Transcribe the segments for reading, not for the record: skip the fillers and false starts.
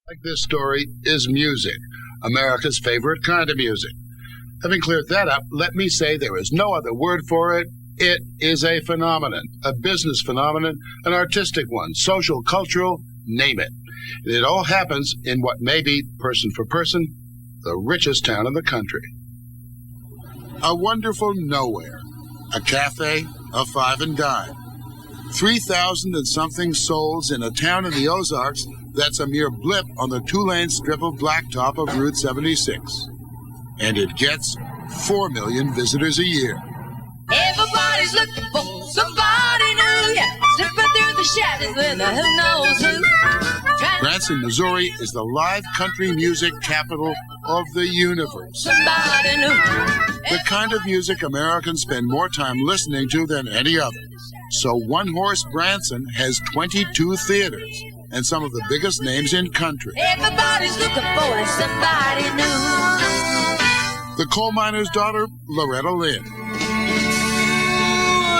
Like this story is music, America's favorite kind of music. Having cleared that up, let me say there is no other word for it. It is a phenomenon, a business phenomenon, an artistic one, social, cultural, name it. And it all happens in what may be, person for person, the richest town in the country. A wonderful nowhere, a cafe, a five and dime. 3,000 and something souls in a town in the Ozarks that's a mere blip on the two-lane strip of blacktop of Route 76. And it gets 4 million visitors a year. Everybody's looking for somebody new, yeah. Slipping through the shadows with a who knows who. Branson, Missouri is the live country music capital of the universe. Somebody new. The kind of music Americans spend more time listening to than any other. So One Horse Branson has 22 theaters and some of the biggest names in country. Everybody's looking for somebody new. The coal miner's daughter, Loretta Lynn.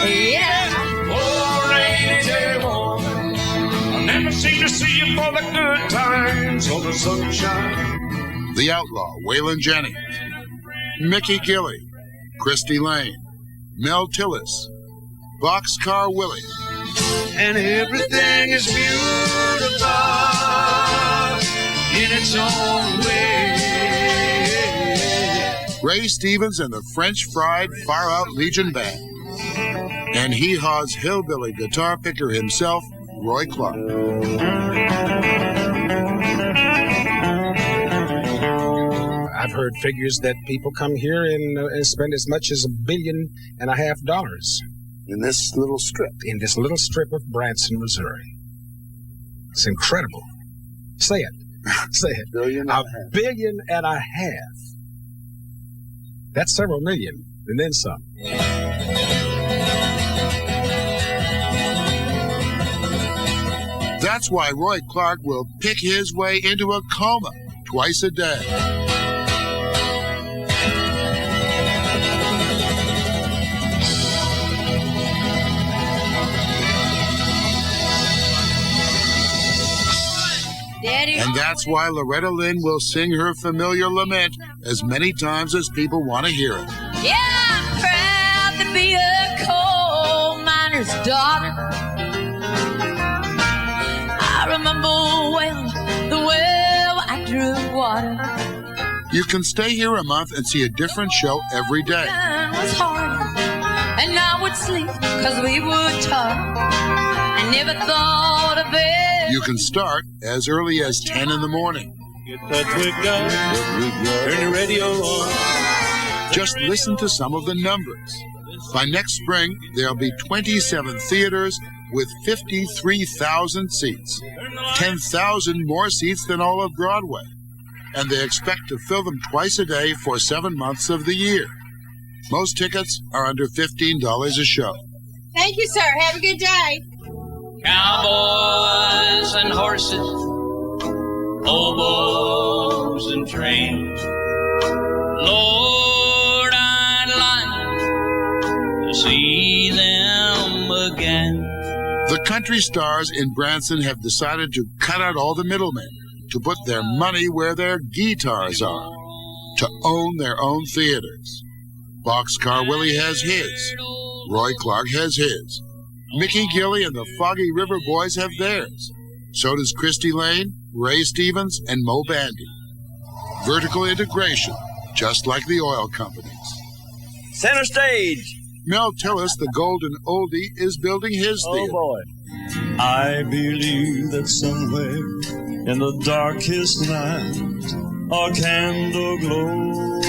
Yeah. Oh, rainy day woman, I never seem to see you for the good times or the sunshine. The outlaw, Waylon Jennings. Mickey Gilley, Christy Lane, Mel Tillis, Boxcar Willie. And everything is beautiful in its own way. Ray Stevens and the French Fried Far Out Legion Band. And Hee Haw's hillbilly guitar picker himself, Roy Clark. I've heard figures that people come here and spend as much as $1.5 billion In this little strip. in this little strip of Branson, Missouri. It's incredible. Say it. Say it. $1.5 billion. That's several million, and then some. That's why Roy Clark will pick his way into a coma twice a day. And that's why Loretta Lynn will sing her familiar lament as many times as people want to hear it. Yeah, I'm proud to be a coal miner's daughter. I remember well the well I drew water. You can stay here a month and see a different show every day. It was hard, and I would sleep because we were taught. I never thought of it. You can start as early as 10 in the morning. Get that twig up, turn the radio on. Just listen to some of the numbers. By next spring, there'll be 27 theaters with 53,000 seats, 10,000 more seats than all of Broadway. And they expect to fill them twice a day for 7 months of the year. Most tickets are under $15 a show. Thank you, sir. Have a good day. Cowboys and horses, oboes and trains. Lord, I'd like to see them again. The country stars in Branson have decided to cut out all the middlemen, to put their money where their guitars are, to own their own theaters. Boxcar Willie has his. Roy Clark has his. Mickey Gilley and the Foggy River Boys have theirs. So does Christy Lane, Ray Stevens, and Mo Bandy. Vertical integration, just like the oil companies. Center stage. Mel Tillis, the golden oldie, is building his theater. Oh, boy. I believe that somewhere in the darkest night a candle glows.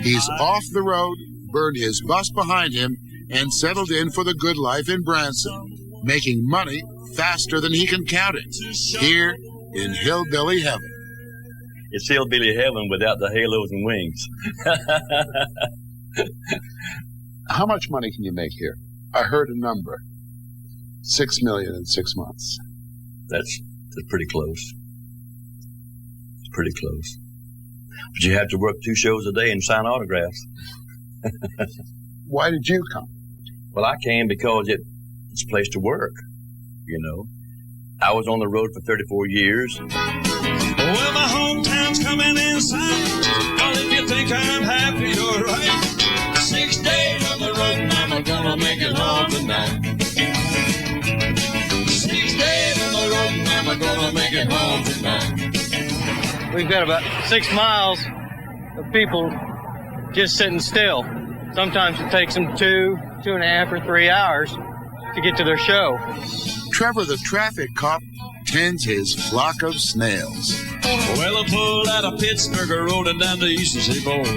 He's off the road, burned his bus behind him, and settled in for the good life in Branson, making money faster than he can count it, here in Hillbilly Heaven. It's hillbilly heaven without the halos and wings. How much money can you make here? I heard a number. 6 million in 6 months. That's pretty close. It's pretty close. But you have to work 2 shows a day and sign autographs. Why did you come? Well, I came because it's a place to work, you know. I was on the road for 34 years. Well, my hometown's coming in sight. Well, if you think I'm happy, you're right. 6 days on the road, and I'm gonna make it home tonight. 6 days on the road, and I'm gonna make it home tonight. We've got about 6 miles of people just sitting still. Sometimes it takes them 2.5 or 3 hours to get to their show. Trevor, the traffic cop, tends his flock of snails. Well, I pulled out of Pittsburgh, rolling down the eastern seaboard.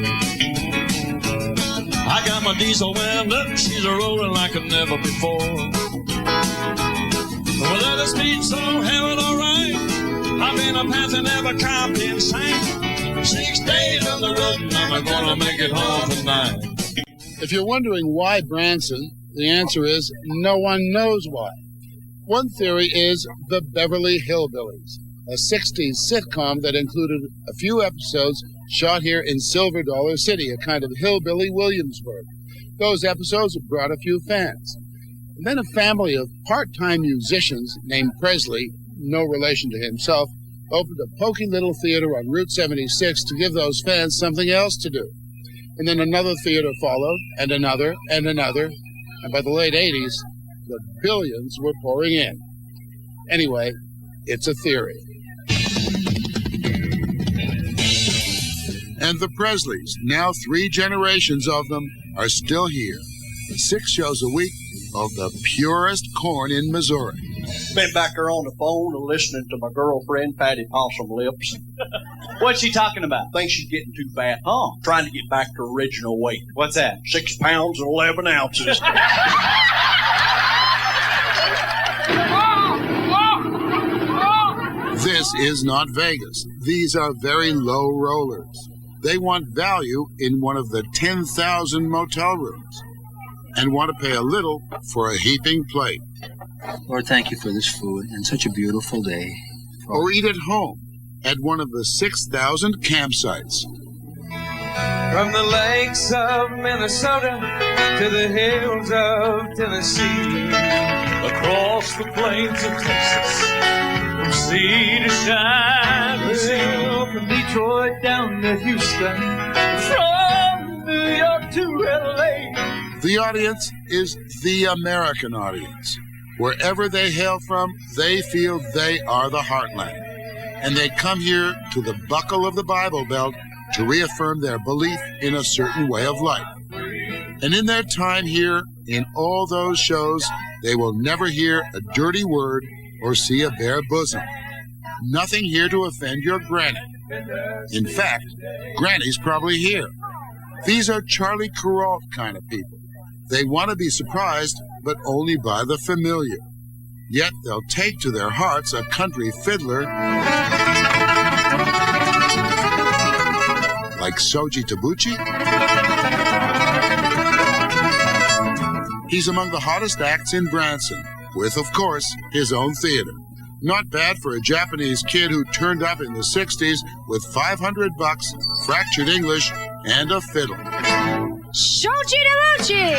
I got my diesel wound up, she's rolling like never before. Well, that is speed so having all right. I've been a panther, never copped in sight. 6 days on the road, and I'm gonna make it home tonight. If you're wondering why Branson, the answer is no one knows why. One theory is the Beverly Hillbillies, a 60s sitcom that included a few episodes shot here in Silver Dollar City, a kind of hillbilly Williamsburg. Those episodes brought a few fans. And then a family of part-time musicians named Presley, no relation to himself, opened a poky little theater on Route 76 to give those fans something else to do. And then another theater followed, and another, and another. And by the late 80s, the billions were pouring in. Anyway, it's a theory. And the Presleys, now 3 generations of them, are still here. 6 shows a week of the purest corn in Missouri. Been back there on the phone and listening to my girlfriend, Patty Possum Lips. What's she talking about? Thinks she's getting too fat. Trying to get back to original weight. What's that? 6 pounds and 11 ounces. This is not Vegas. These are very low rollers. They want value in one of the 10,000 motel rooms and want to pay a little for a heaping plate. Lord, thank you for this food and such a beautiful day. Or eat at home at one of the 6,000 campsites. From the lakes of Minnesota to the hills of Tennessee, across the plains of Texas, from sea to shining sea, from Detroit down to Houston, from New York to LA. The audience is the American audience. Wherever they hail from, they feel they are the heartland. And they come here to the buckle of the Bible Belt to reaffirm their belief in a certain way of life. And in their time here, in all those shows, they will never hear a dirty word or see a bare bosom. Nothing here to offend your granny. In fact, Granny's probably here. These are Charlie Kuralt kind of people. They want to be surprised, but only by the familiar. Yet they'll take to their hearts a country fiddler like Shoji Tabuchi. He's among the hottest acts in Branson, with, of course, his own theater. Not bad for a Japanese kid who turned up in the 60s with $500, fractured English, and a fiddle. Shoji Tabuchi!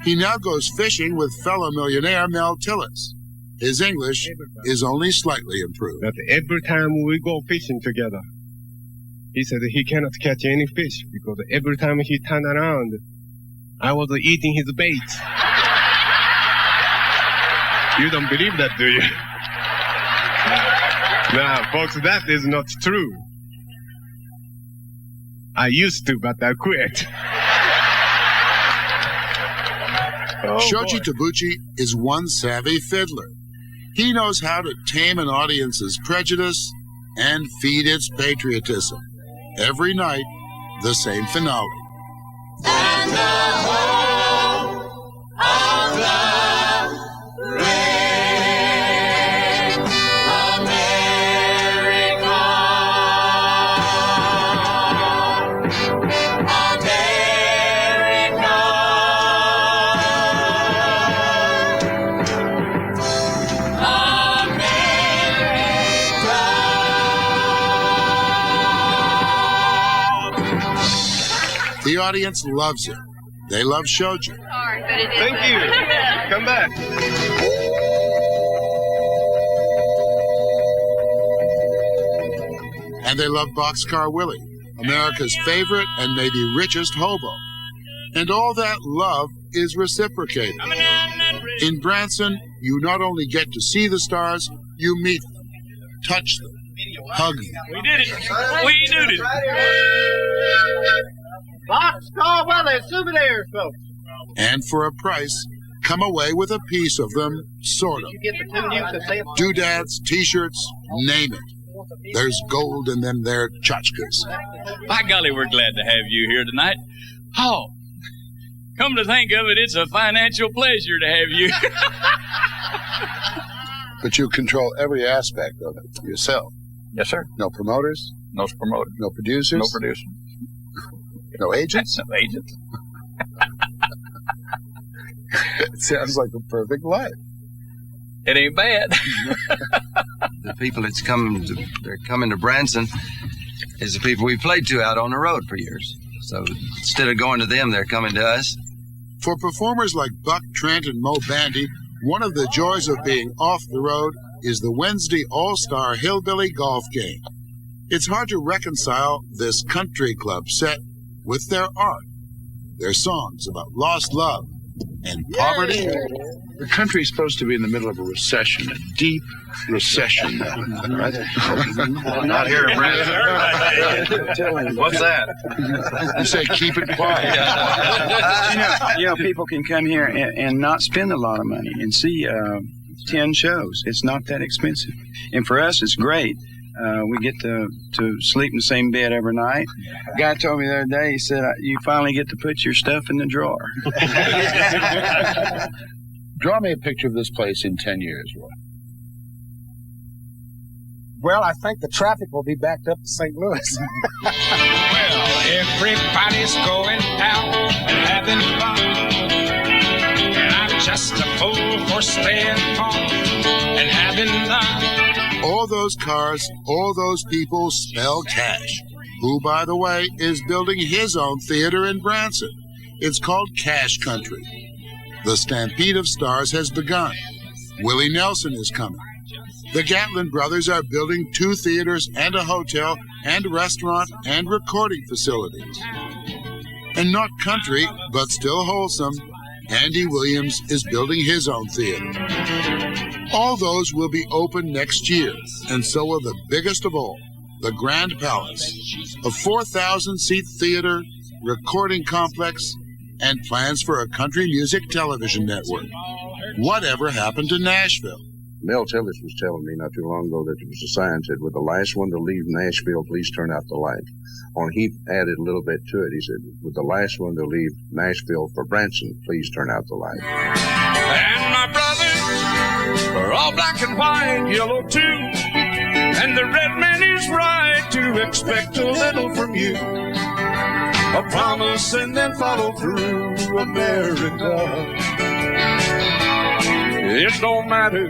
He now goes fishing with fellow millionaire Mel Tillis. His English is only slightly improved. That every time we go fishing together, he said he cannot catch any fish because every time he turned around, I was eating his bait. You don't believe that, do you? Nah, folks, that is not true. I used to, but I quit. Shoji Tabuchi is one savvy fiddler. He knows how to tame an audience's prejudice and feed its patriotism. Every night, the same finale. And the home of the brave America. The audience loves it. They love Shoji. hard, but it is. Thank you. Come back. And they love Boxcar Willie, America's favorite and maybe richest hobo. And all that love is reciprocated. In Branson, you not only get to see the stars, you meet them, touch them, hug them. We did it. We did it. Boxcar Willie souvenirs, folks. And for a price, come away with a piece of them, sort of. You get the two you could say. Doodads, T-shirts, name it. There's gold in them there tchotchkes. By golly, we're glad to have you here tonight. Oh, come to think of it, it's a financial pleasure to have you. But you control every aspect of it yourself. Yes, sir. No promoters? No promoters. No producers? No producers. No agents? No agents. It sounds like the perfect life. It ain't bad. The people they're coming to Branson is the people we played to out on the road for years. So instead of going to them, they're coming to us. For performers like Buck Trent and Mo Bandy, one of the joys of being off the road is the Wednesday All-Star Hillbilly Golf Game. It's hard to reconcile this country club set with their art, their songs about lost love and poverty. The country's supposed to be in the middle of a recession, a deep recession. Right? Not here in Branson. What's that? You say keep it quiet. You know, people can come here and not spend a lot of money and see 10 shows. It's not that expensive. And for us, it's great. We get to sleep in the same bed every night. A guy told me the other day, he said, you finally get to put your stuff in the drawer. Draw me a picture of this place in 10 years, Roy. Well, I think the traffic will be backed up to St. Louis. Well, everybody's going out and having fun. And I'm just a fool for staying home and having none. All those cars, all those people spell Cash, who, by the way, is building his own theater in Branson. It's called Cash Country. The stampede of stars has begun. Willie Nelson is coming. The Gatlin brothers are building 2 theaters and a hotel and restaurant and recording facilities. And not country, but still wholesome, Andy Williams is building his own theater. All those will be open next year, and so will the biggest of all, the Grand Palace, a 4,000-seat theater, recording complex, and plans for a country music television network. Whatever happened to Nashville? Mel Tillis was telling me not too long ago that there was a sign that said, with the last one to leave Nashville, please turn out the light. He added a little bit to it. He said, with the last one to leave Nashville for Branson, please turn out the light. And my brothers are all black and white, yellow too. And the red man is right to expect a little from you. A promise and then follow through, America. It don't matter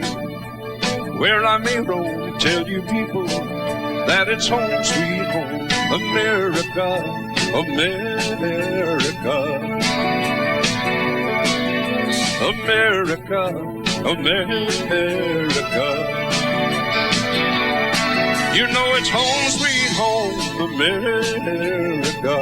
where I may roam, tell you people that it's home sweet home, America, America, America, America. You know it's home sweet home, America.